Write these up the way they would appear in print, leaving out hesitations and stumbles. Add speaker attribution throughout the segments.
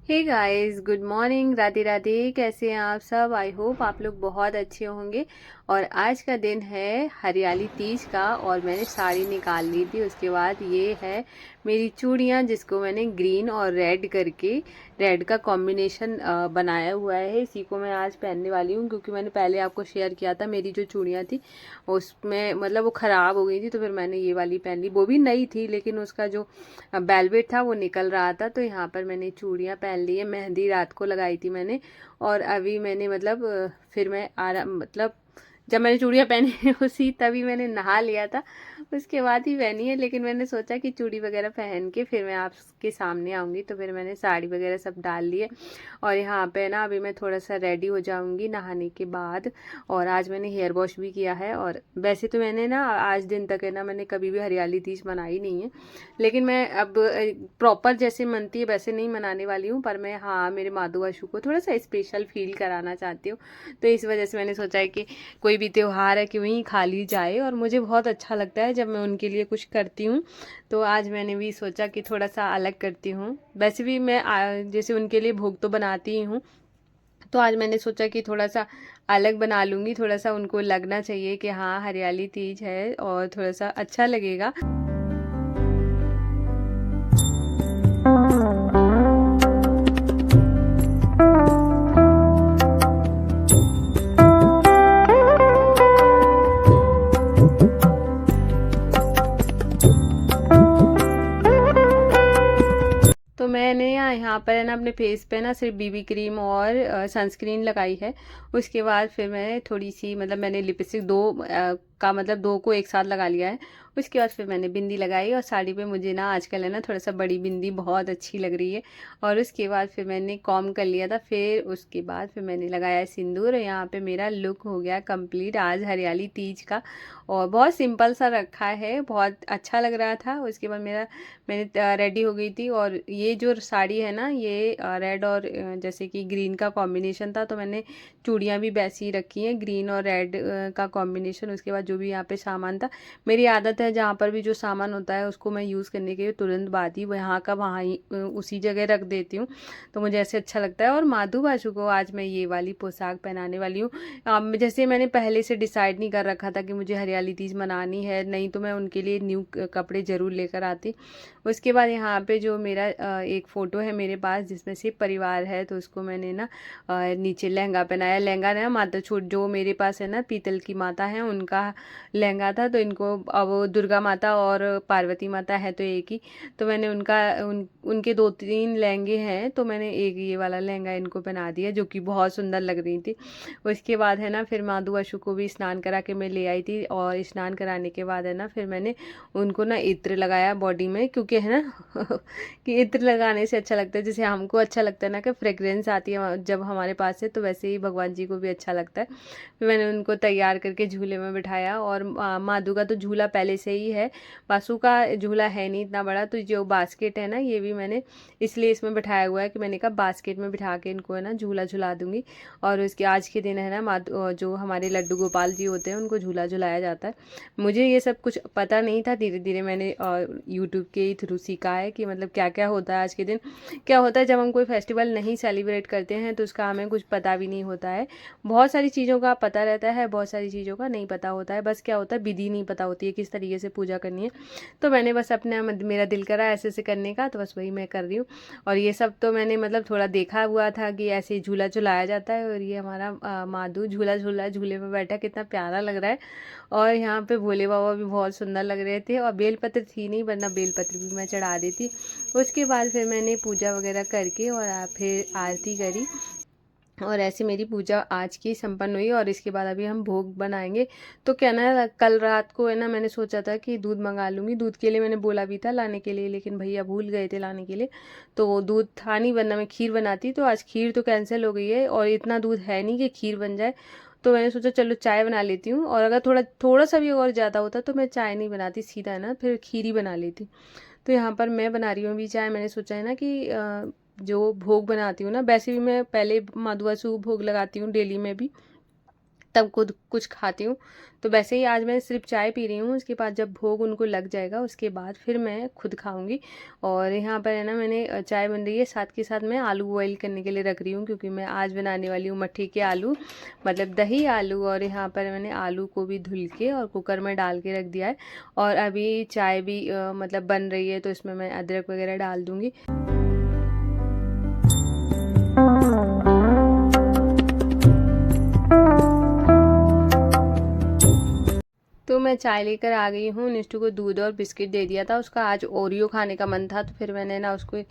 Speaker 1: हे guys, good morning, Radhe Radhe. कैसे हैं आप सब? आई होप आप लोग बहुत अच्छे होंगे। और आज का दिन है हरियाली तीज का और मैंने साड़ी निकाल ली थी। उसके बाद ये है मेरी चूड़ियाँ जिसको मैंने ग्रीन और रेड करके रेड का कॉम्बिनेशन बनाया हुआ है। इसी को मैं आज पहनने वाली हूँ क्योंकि मैंने पहले आपको शेयर किया था मेरी जो चूड़ियाँ थी उसमें मतलब वो ख़राब हो गई थी, तो फिर मैंने ये वाली पहन ली। वो भी नई थी लेकिन उसका जो वेलवेट था वो निकल रहा था, तो यहाँ पर मैंने चूड़ियाँ पहन ली है। मेहंदी रात को लगाई थी मैंने और अभी मैंने मतलब फिर मैं आराम मतलब जब मैंने चूड़ियाँ पहनी उसी तभी मैंने नहा लिया था, उसके बाद ही पहनी है। लेकिन मैंने सोचा कि चूड़ी वगैरह पहन के फिर मैं आपके सामने आऊँगी, तो फिर मैंने साड़ी वगैरह सब डाल लिए। और यहाँ पे ना अभी मैं थोड़ा सा रेडी हो जाऊँगी नहाने के बाद। और आज मैंने हेयर वॉश भी किया है। और वैसे तो मैंने ना आज दिन तक है ना मैंने कभी भी हरियाली तीज मनाई नहीं है, लेकिन मैं अब प्रॉपर जैसे मनती है वैसे नहीं मनाने वाली हूँ। पर मैं हाँ मेरे माधु आशु को थोड़ा सा स्पेशल फील कराना चाहती हूँ, तो इस वजह से मैंने सोचा है कि कोई भी त्योहार है कि वहीं खा ली जाए। और मुझे बहुत अच्छा लगता है जब मैं उनके लिए कुछ करती हूँ, तो आज मैंने भी सोचा कि थोड़ा सा अलग करती हूँ। वैसे भी मैं जैसे उनके लिए भोग तो बनाती ही हूँ, तो आज मैंने सोचा कि थोड़ा सा अलग बना लूँगी। थोड़ा सा उनको लगना चाहिए कि हाँ हरियाली तीज है और थोड़ा सा अच्छा लगेगा। तो मैंने यहाँ पर है ना अपने फेस पे ना सिर्फ बीबी क्रीम और सनस्क्रीन लगाई है। उसके बाद फिर मैं थोड़ी सी मतलब मैंने लिपस्टिक दो का मतलब दो को एक साथ लगा लिया है। उसके बाद फिर मैंने बिंदी लगाई और साड़ी पे मुझे ना आजकल है ना थोड़ा सा बड़ी बिंदी बहुत अच्छी लग रही है। और उसके बाद फिर मैंने कॉम कर लिया था। फिर उसके बाद फिर मैंने लगाया सिंदूर। और यहाँ पे मेरा लुक हो गया कंप्लीट आज हरियाली तीज का। और बहुत सिंपल सा रखा है, बहुत अच्छा लग रहा था। उसके बाद मैंने रेडी हो गई थी। और ये जो साड़ी है ना ये रेड और जैसे कि ग्रीन का कॉम्बिनेशन था, तो मैंने चूड़ियाँ भी वैसी ही रखी हैं ग्रीन और रेड का कॉम्बिनेशन। उसके बाद जो भी यहाँ पे सामान था, मेरी आदत है जहाँ पर भी जो सामान होता है उसको मैं यूज़ करने के तुरंत बाद ही वहाँ का वहाँ ही उसी जगह रख देती हूँ, तो मुझे ऐसे अच्छा लगता है। और माधु बाजू को आज मैं ये वाली पोशाक पहनाने वाली हूँ। जैसे मैंने पहले से डिसाइड नहीं कर रखा था कि मुझे हरियाली तीज मनानी है, नहीं तो मैं उनके लिए न्यू कपड़े ज़रूर लेकर आती। उसके बाद यहाँ पे जो मेरा एक फ़ोटो है मेरे पास जिसमें सिर्फ परिवार है, तो उसको मैंने ना नीचे लहंगा पहनाया। लहंगा ना माता छूट जो मेरे पास है ना पीतल की माता है उनका लहंगा था, तो इनको अब दुर्गा माता और पार्वती माता है तो एक ही, तो मैंने उनके दो तीन लहंगे हैं, तो मैंने एक ये वाला लहंगा इनको पहना दिया जो कि बहुत सुंदर लग रही थी। उसके बाद है ना फिर माधु अशु को भी स्नान करा के मैं ले आई थी। और स्नान कराने के बाद है ना फिर मैंने उनको ना इत्र लगाया बॉडी में, क्योंकि है ना कि इत्र लगाने से अच्छा लगता है। जैसे हमको अच्छा लगता है ना कि फ्रेग्रेंस आती है जब हमारे पास है, तो वैसे ही भगवान जी को भी अच्छा लगता है। फिर मैंने उनको तैयार करके झूले में बिठाया। और माधु का तो झूला पहले से ही है, बासु का झूला है नहीं इतना बड़ा, तो जो बास्केट है ना ये भी मैंने इसलिए इसमें बिठाया हुआ है कि मैंने कहा बास्केट में बिठा के इनको है ना झूला झुला दूंगी। और उसके आज के दिन है ना माधु जो हमारे लड्डू गोपाल जी होते हैं उनको झूला झुलाया जाता है। मुझे ये सब कुछ पता नहीं था, धीरे धीरे मैंने यूट्यूब के थ्रू सीखा है कि मतलब क्या क्या होता है आज के दिन। क्या होता है जब हम कोई फेस्टिवल नहीं सेलिब्रेट करते हैं तो उसका हमें कुछ पता भी नहीं होता है। बहुत सारी चीज़ों का पता रहता है, बहुत सारी चीज़ों का नहीं पता होता है। बस क्या होता है विधि नहीं पता होती है किस तरीके से पूजा करनी है। तो मैंने बस अपने मेरा दिल करा ऐसे ऐसे करने का, तो बस वही मैं कर रही हूँ। और ये सब तो मैंने मतलब थोड़ा देखा हुआ था कि ऐसे झूला झुलाया जाता है। और ये हमारा माधु झूला झूला झूले में बैठा, कितना प्यारा लग रहा है। और यहाँ पे भोले बाबा भी बहुत सुंदर लग रहे थे। और बेलपत्र थी नहीं, वरना बेलपत्र भी मैं चढ़ा देती। उसके बाद फिर मैंने पूजा वगैरह करके और फिर आरती करी। और ऐसे मेरी पूजा आज की संपन्न हुई। और इसके बाद अभी हम भोग बनाएंगे। तो क्या ना कल रात को है ना मैंने सोचा था कि दूध मंगा लूँगी, दूध के लिए मैंने बोला भी था लाने के लिए, लेकिन भैया भूल गए थे लाने के लिए, तो वो दूध था नहीं, वरना मैं खीर बनाती। तो आज खीर तो कैंसिल हो गई है और इतना दूध है नहीं कि खीर बन जाए। तो मैंने सोचा चलो चाय बना लेती हूँ, और अगर थोड़ा थोड़ा सा भी और ज़्यादा होता तो मैं चाय नहीं बनाती, सीधा है ना फिर खीर ही बना लेती। तो यहाँ पर मैं बना रही हूँ अभी चाय। मैंने सोचा है ना कि जो भोग बनाती हूँ ना, वैसे भी मैं पहले मधुआसू भोग लगाती हूँ डेली में भी, तब खुद कुछ खाती हूँ। तो वैसे ही आज मैं सिर्फ चाय पी रही हूँ, उसके बाद जब भोग उनको लग जाएगा उसके बाद फिर मैं खुद खाऊंगी। और यहाँ पर है ना, मैंने चाय बन रही है, साथ के साथ मैं आलू बॉईल करने के लिए रख रही हूँ, क्योंकि मैं आज बनाने वाली हूँ मट्ठी के आलू, मतलब दही आलू। और यहाँ पर मैंने आलू को भी धुल के और कुकर में डाल के रख दिया है। और अभी चाय भी मतलब बन रही है, तो इसमें मैं अदरक वगैरह डाल दूँगी। तो मैं चाय लेकर आ गई हूँ। निष्ठू को दूध और बिस्किट दे दिया था, उसका आज ओरियो खाने का मन था, तो फिर मैंने ना उसको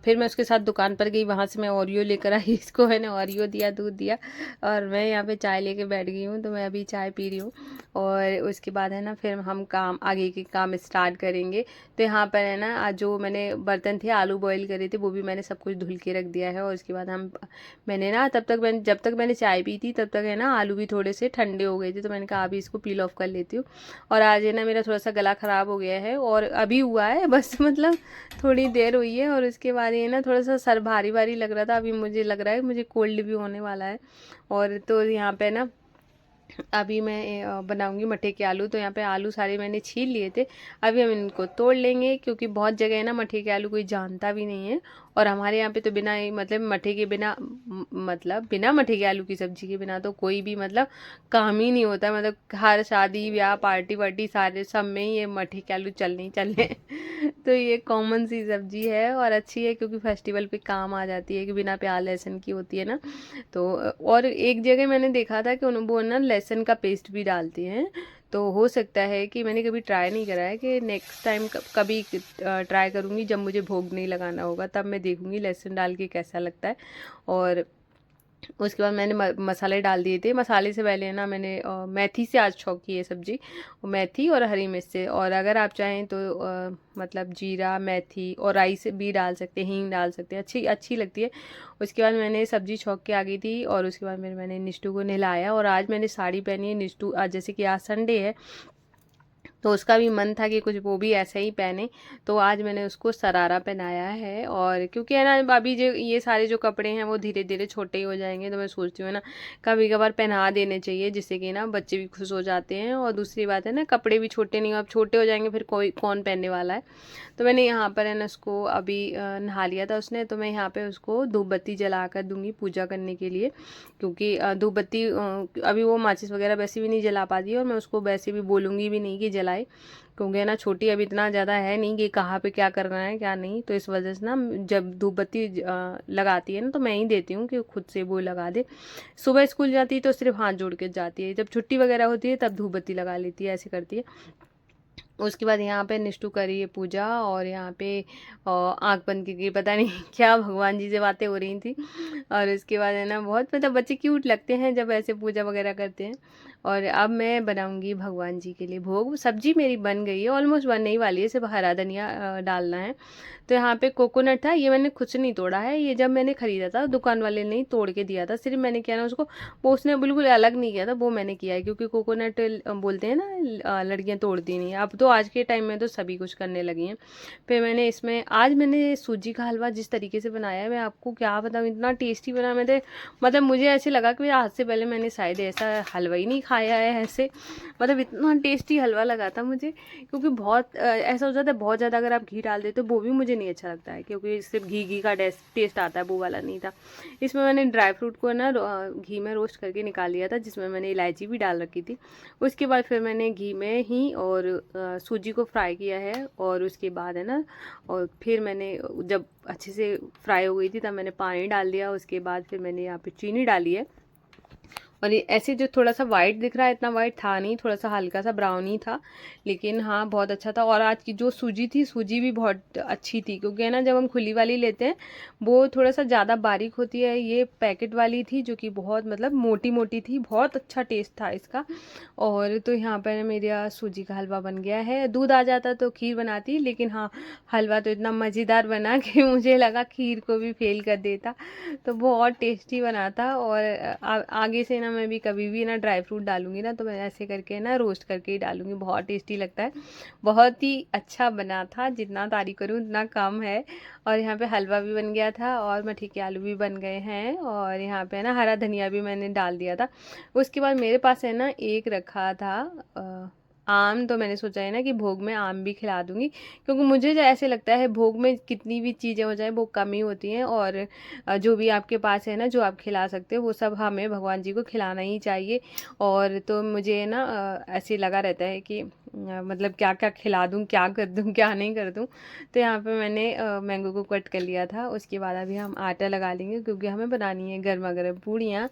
Speaker 1: फिर मैं उसके साथ दुकान पर गई, वहाँ से मैं ओरियो लेकर आई। इसको मैंने ओरियो दिया, दूध दिया, और मैं यहाँ पे चाय लेके बैठ गई हूँ। तो मैं अभी चाय पी रही हूँ, और उसके बाद है ना फिर हम आगे के काम स्टार्ट करेंगे। तो यहाँ पर है ना, आज जो मैंने बर्तन थे आलू बॉईल करे थे, वो भी मैंने सब कुछ धुल के रख दिया है। और उसके बाद मैंने ना जब तक मैंने चाय पी थी तब तक है ना आलू भी थोड़े से ठंडे हो गए थे, तो मैंने कहा अभी इसको पील ऑफ कर लेती हूँ। और आज है ना मेरा थोड़ा सा गला ख़राब हो गया है, और अभी हुआ है बस, मतलब थोड़ी देर हुई है। और उसके बाद ये ना थोड़ा सा सर भारी भारी लग रहा था, अभी मुझे लग रहा है मुझे कोल्ड भी होने वाला है। और तो यहाँ पे ना अभी मैं बनाऊंगी मट्ठे के आलू। तो यहाँ पे आलू सारे मैंने छील लिए थे, अभी हम इनको तोड़ लेंगे, क्योंकि बहुत जगह है ना मट्ठे के आलू कोई जानता भी नहीं है। और हमारे यहाँ पे तो बिना मतलब मट्ठे के बिना मतलब बिना मट्ठे के आलू की सब्जी के बिना तो कोई भी मतलब काम ही नहीं होता, मतलब हर शादी ब्याह पार्टी वार्टी सारे सब में ही ये मट्ठे के आलू चलने ही चलने। तो ये कॉमन सी सब्जी है और अच्छी है, क्योंकि फेस्टिवल पे काम आ जाती है, कि बिना प्याज लहसुन की होती है ना। तो और एक जगह मैंने देखा था कि वो ना लहसुन का पेस्ट भी डालती हैं। तो हो सकता है कि मैंने कभी ट्राई नहीं करा है, कि नेक्स्ट टाइम कभी ट्राई करूँगी, जब मुझे भोग नहीं लगाना होगा तब मैं देखूँगी लहसुन डाल के कैसा लगता है। और उसके बाद मैंने मसाले डाल दिए थे। मसाले से पहले ना मैंने मेथी से आज छौंकी है सब्जी, मेथी और हरी मिर्च से। और अगर आप चाहें तो मतलब जीरा मेथी और राई से भी डाल सकते हैं, हींग डाल सकते हैं, अच्छी अच्छी लगती है। उसके बाद मैंने सब्जी छौंक के आ गई थी, और उसके बाद मैंने निष्ठू को नहलाया। और आज मैंने साड़ी पहनी है। निष्ठू आज जैसे कि आज संडे है, तो उसका भी मन था कि कुछ वो भी ऐसे ही पहने, तो आज मैंने उसको शरारा पहनाया है। और क्योंकि है ना अभी जो ये सारे जो कपड़े हैं वो धीरे धीरे छोटे ही हो जाएंगे, तो मैं सोचती हूँ ना कभी कभार पहना देने चाहिए, जिससे कि ना बच्चे भी खुश हो जाते हैं। और दूसरी बात है ना, कपड़े भी छोटे नहीं, अब छोटे हो जाएंगे फिर कोई कौन पहनने वाला है। तो मैंने यहाँ पर है ना उसको अभी नहा लिया था उसने, तो मैं यहाँ पे उसको धूप बत्ती जला कर दूँगी पूजा करने के लिए, क्योंकि धूप बत्ती अभी वो माचिस वगैरह वैसे भी नहीं जला पाती है, और मैं उसको वैसे भी बोलूँगी भी नहीं कि जलाए, क्योंकि है ना छोटी अभी इतना ज़्यादा है नहीं कि कहाँ पे क्या करना है क्या नहीं। तो इस वजह से ना जब धूप बत्ती लगाती है ना, तो मैं ही देती हूँ कि खुद से वो लगा दे। सुबह स्कूल जाती है तो सिर्फ हाथ जोड़ के जाती है, जब छुट्टी वगैरह होती है तब धूप बत्ती लगा लेती है, ऐसे करती है। उसके बाद यहाँ पे निष्ठू करी है पूजा, और यहाँ पे आँख बंद करके पता नहीं क्या भगवान जी से बातें हो रही थी। और उसके बाद है ना बहुत मतलब बच्चे क्यूट लगते हैं जब ऐसे पूजा वगैरह करते हैं। और अब मैं बनाऊंगी भगवान जी के लिए भोग। सब्जी मेरी बन गई है, ऑलमोस्ट बनने ही वाली है, सिर्फ हरा धनिया डालना है। तो यहाँ पे कोकोनट था, ये मैंने खुद से नहीं तोड़ा है, ये जब मैंने ख़रीदा था दुकान वाले ने ही तोड़ के दिया था। सिर्फ मैंने क्या ना उसको, वो उसने बिल्कुल अलग नहीं किया था, वो मैंने किया है, क्योंकि कोकोनट बोलते हैं ना लड़कियाँ तोड़ती नहीं है। अब तो आज के टाइम में तो सभी कुछ करने लगी हैं। फिर मैंने इसमें आज मैंने सूजी का हलवा जिस तरीके से बनाया है, मैं आपको क्या बताऊँ, इतना टेस्टी बना। मैंने मतलब मुझे ऐसे लगा कि आज से पहले मैंने शायद ऐसा हलवा ही नहीं खाया है ऐसे, मतलब इतना टेस्टी हलवा लगा था मुझे। क्योंकि बहुत ऐसा हो जाता है बहुत ज़्यादा अगर आप घी डाल देते हो, वो भी मुझे नहीं अच्छा लगता है, क्योंकि सिर्फ घी घी का टेस्ट आता है, वो वाला नहीं था। इसमें मैंने ड्राई फ्रूट को ना घी में रोस्ट करके निकाल लिया था, जिसमें मैंने इलायची भी डाल रखी थी। उसके बाद फिर मैंने घी में ही और सूजी को फ्राई किया है, और उसके बाद है ना, और फिर मैंने जब अच्छे से फ्राई हो गई थी तब मैंने पानी डाल दिया। उसके बाद फिर मैंने यहाँ पे चीनी डाली है। और ये ऐसे जो थोड़ा सा वाइट दिख रहा है, इतना वाइट था नहीं, थोड़ा सा हल्का सा ब्राउन ही था, लेकिन हाँ बहुत अच्छा था। और आज की जो सूजी थी, सूजी भी बहुत अच्छी थी, क्योंकि है ना जब हम खुली वाली लेते हैं वो थोड़ा सा ज़्यादा बारीक होती है, ये पैकेट वाली थी जो कि बहुत मतलब मोटी मोटी थी, बहुत अच्छा टेस्ट था इसका। और तो यहाँ पर मेरा सूजी का हलवा बन गया है। दूध आ जाता तो खीर बनाती, लेकिन हाँ हलवा तो इतना मज़ेदार बना कि मुझे लगा खीर को भी फेल कर देता, तो बहुत टेस्टी बना था। और आगे से ना मैं भी कभी भी ना ड्राई फ्रूट डालूँगी ना तो मैं ऐसे करके ना रोस्ट करके ही डालूँगी, बहुत टेस्टी लगता है। बहुत ही अच्छा बना था, जितना तारीफ़ करूँ उतना कम है। और यहाँ पे हलवा भी बन गया था और मठी के आलू भी बन गए हैं और यहाँ पे ना हरा धनिया भी मैंने डाल दिया था। उसके बाद मेरे पास है ना एक रखा था आम, तो मैंने सोचा है ना कि भोग में आम भी खिला दूँगी, क्योंकि मुझे जो ऐसे लगता है भोग में कितनी भी चीज़ें हो जाए वो कम ही होती हैं। और जो भी आपके पास है ना जो आप खिला सकते हो वो सब हमें भगवान जी को खिलाना ही चाहिए। और तो मुझे ना ऐसे लगा रहता है कि मतलब क्या क्या खिला दूँ, क्या कर दूँ, क्या नहीं कर दूँ। तो यहाँ पे मैंने मैंगो को कट कर लिया था। उसके बाद अभी हम आटा लगा लेंगे क्योंकि हमें बनानी है गर्मा गर्म पूड़ियाँ।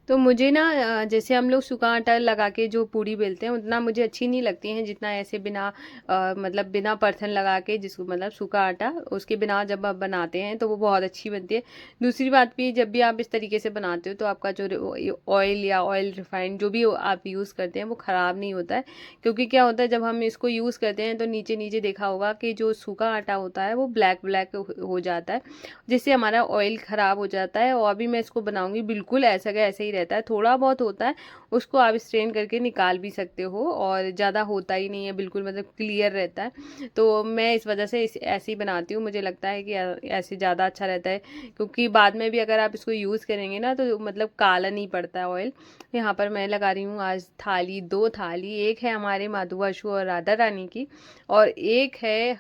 Speaker 1: तो मुझे ना जैसे हम लोग सूखा आटा लगा के जो पूड़ी बेलते हैं उतना मुझे अच्छी नहीं लगती हैं, जितना ऐसे बिना मतलब बिना परथन लगा के जिसको मतलब सूखा आटा उसके बिना जब आप बनाते हैं तो वो बहुत अच्छी बनती है। दूसरी बात भी, जब भी आप इस तरीके से बनाते हो तो आपका जो ऑयल या ऑयल रिफाइंड जो भी आप यूज़ करते हैं वो ख़राब नहीं होता है। क्योंकि क्या होता है जब हम इसको यूज़ करते हैं तो नीचे नीचे देखा होगा कि जो सूखा आटा होता है वो ब्लैक ब्लैक हो जाता है, जिससे हमारा ऑयल ख़राब हो जाता है। और अभी मैं इसको बनाऊँगी बिल्कुल ऐसा का ऐसे ही रहता है, थोड़ा बहुत होता है उसको आप स्ट्रेन करके निकाल भी सकते हो और ज़्यादा होता ही नहीं है, बिल्कुल मतलब क्लियर रहता है। तो मैं इस वजह से ऐसे ही बनाती हूँ, मुझे लगता है कि ऐसे ज़्यादा अच्छा रहता है, क्योंकि बाद में भी अगर आप इसको यूज़ करेंगे ना तो मतलब काला नहीं पड़ता है ऑयल। यहाँ पर मैं लगा रही हूँ आज थाली, 2 थाली, एक है हमारे माधु वाशु और राधा रानी की और एक है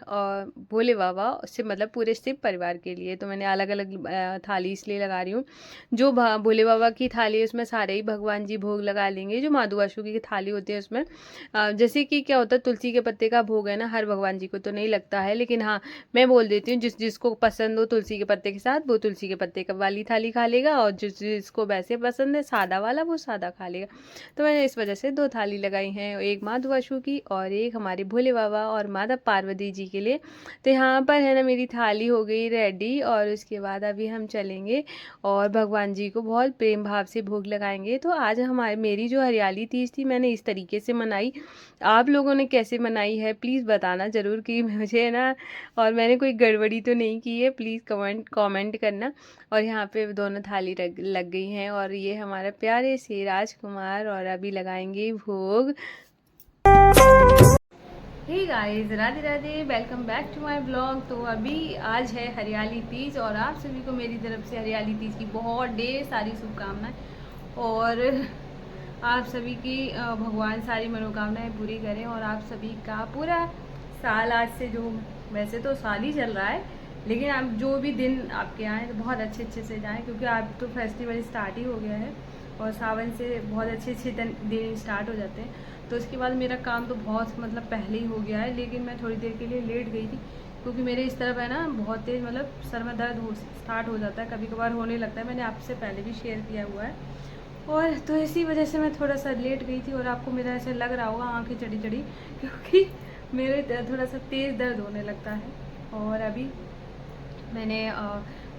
Speaker 1: भोले बाबा से मतलब पूरे शिव परिवार के लिए। तो मैंने अलग अलग थाली इसलिए लगा रही हूँ। जो भोले बाबा की थाली है उसमें सारे ही भगवान जी भोग लगा लेंगे। जो माधु वाशु की थाली होती है उसमें जैसे कि क्या होता है तुलसी के पत्ते का भोग है ना, हर भगवान जी को तो नहीं लगता है, लेकिन हाँ मैं बोल देती हूँ जिसको पसंद हो तुलसी के पत्ते के साथ वो तुलसी के पत्ते का वाली थाली खा लेगा, और जिसको वैसे पसंद है सादा वाला वो सादा खा लेगा। तो मैंने इस वजह से 2 थाली लगाई हैं, एक माधु वाशु की और एक हमारे भोले बाबा और माता पार्वती जी के लिए। तो यहाँ पर है ना मेरी थाली हो गई रेडी और उसके बाद अभी हम चलेंगे और भगवान जी को बहुत प्रेम भाव से भोग लगाएंगे। तो आज मेरी जो हरियाली तीज थी मैंने इस तरीके से मनाई। आप लोगों ने कैसे मनाई है प्लीज़ बताना ज़रूर कि मुझे ना, और मैंने कोई गड़बड़ी तो नहीं की है, प्लीज़ कमेंट करना। और यहाँ पे दोनों थाली लग गई हैं और ये हमारा प्यारे से राजकुमार और अभी लगाएंगे भोग। Hey guys, Radhe Radhe, welcome back to my blog. तो अभी आज है हरियाली तीज और आप सभी को मेरी तरफ से हरियाली तीज की बहुत ढेर सारी शुभकामनाएं और आप सभी की भगवान सारी मनोकामनाएं पूरी करें और आप सभी का पूरा साल आज से, जो वैसे तो साल ही चल रहा है लेकिन आप जो भी दिन आपके आए तो बहुत अच्छे से जाएं, क्योंकि आप तो फेस्टिवल स्टार्ट ही हो गया है और सावन से बहुत अच्छे दिन स्टार्ट हो जाते हैं। तो उसके बाद मेरा काम तो बहुत मतलब पहले ही हो गया है, लेकिन मैं थोड़ी देर के लिए लेट गई थी क्योंकि मेरे इस तरफ है ना बहुत तेज़ मतलब सर में दर्द स्टार्ट हो जाता है, कभी कभार होने लगता है, मैंने आपसे पहले भी शेयर किया हुआ है। और तो इसी वजह से मैं थोड़ा सा लेट गई थी और आपको मेरा ऐसे लग रहा होगा आँखें चढ़ी चढ़ी, क्योंकि मेरे थोड़ा सा तेज़ दर्द होने लगता है। और अभी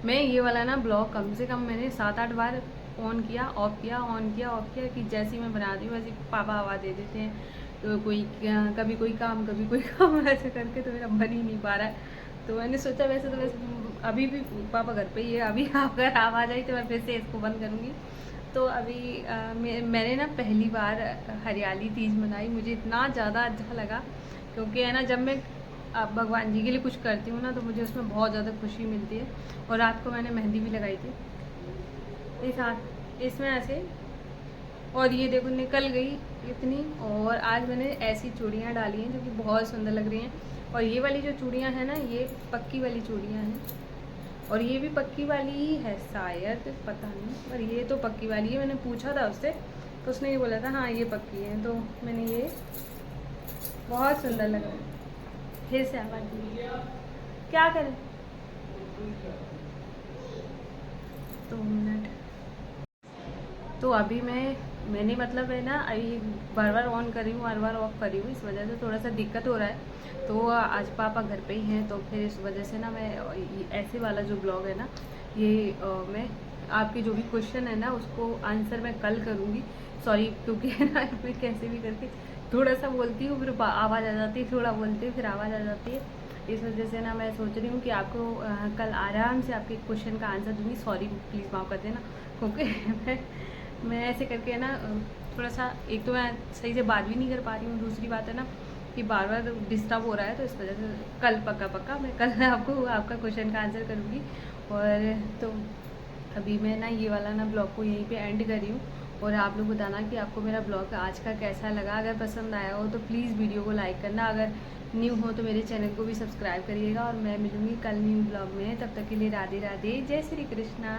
Speaker 1: मैं ये वाला ना ब्लॉग कम से कम मैंने 7-8 बार ऑन किया ऑफ किया ऑन किया ऑफ किया, कि जैसी मैं बनाती हूँ वैसे पापा आवाज़ दे देते हैं, तो कभी कोई काम ऐसे करके तो मेरा बन ही नहीं पा रहा है। तो मैंने सोचा वैसे अभी भी पापा घर पे ही है, अभी अगर आवाज़ आई तो मैं फिर से इसको बंद करूँगी। तो अभी मैंने ना पहली बार हरियाली तीज मनाई, मुझे इतना ज़्यादा अच्छा लगा, क्योंकि है ना जब मैं भगवान जी के लिए कुछ करती हूँ ना तो मुझे उसमें बहुत ज़्यादा खुशी मिलती है। और रात को मैंने मेहंदी भी लगाई थी इसमें ऐसे, और ये देखो निकल गई इतनी। और आज मैंने ऐसी चूड़ियाँ डाली हैं जो कि बहुत सुंदर लग रही हैं। और ये वाली जो चूड़ियाँ हैं ना ये पक्की वाली चूड़ियाँ हैं, और ये भी पक्की वाली ही है शायद, पता नहीं, पर ये तो पक्की वाली है। मैंने पूछा था उससे तो उसने ये बोला था हाँ ये पक्की है, तो मैंने ये बहुत सुंदर लग रहा है। फिर से आवाज़ दी, क्या करें? 2 मिनट। तो अभी मैंने मतलब है ना, अभी बार बार ऑन कर रही हूँ, बार बार ऑफ कर रही हूँ, इस वजह से थोड़ा सा दिक्कत हो रहा है। तो आज पापा घर पे ही हैं, तो फिर इस वजह से ना मैं ऐसे वाला जो ब्लॉग है ना, ये मैं आपके जो भी क्वेश्चन है ना उसको आंसर मैं कल करूँगी। सॉरी, क्योंकि है ना मैं कैसे भी करके थोड़ा सा बोलती हूँ, फिर आवाज़ आ जाती है, थोड़ा बोलती हूँ फिर आवाज़ आ जाती है। इस वजह से ना मैं सोच रही हूँ कि आपको कल आराम से आपके क्वेश्चन का आंसर दूँगी। सॉरी, प्लीज़ माफ़ कर देना, क्योंकि मैं ऐसे करके ना थोड़ा सा, एक तो मैं सही से बात भी नहीं कर पा रही हूँ, दूसरी बात है ना कि बार बार डिस्टर्ब हो रहा है। तो इस वजह से कल पक्का मैं कल आपको आपका क्वेश्चन का आंसर करूँगी। और तो अभी मैं ना ये वाला ना ब्लॉग को यहीं पे एंड कर रही हूँ। और आप लोग बताना कि आपको मेरा ब्लॉग आज का कैसा लगा। अगर पसंद आया हो तो प्लीज़ वीडियो को लाइक करना, अगर न्यू हो तो मेरे चैनल को भी सब्सक्राइब करिएगा। और मैं मिलूँगी कल न्यू ब्लॉग में, तब तक के लिए राधे राधे, जय श्री कृष्णा।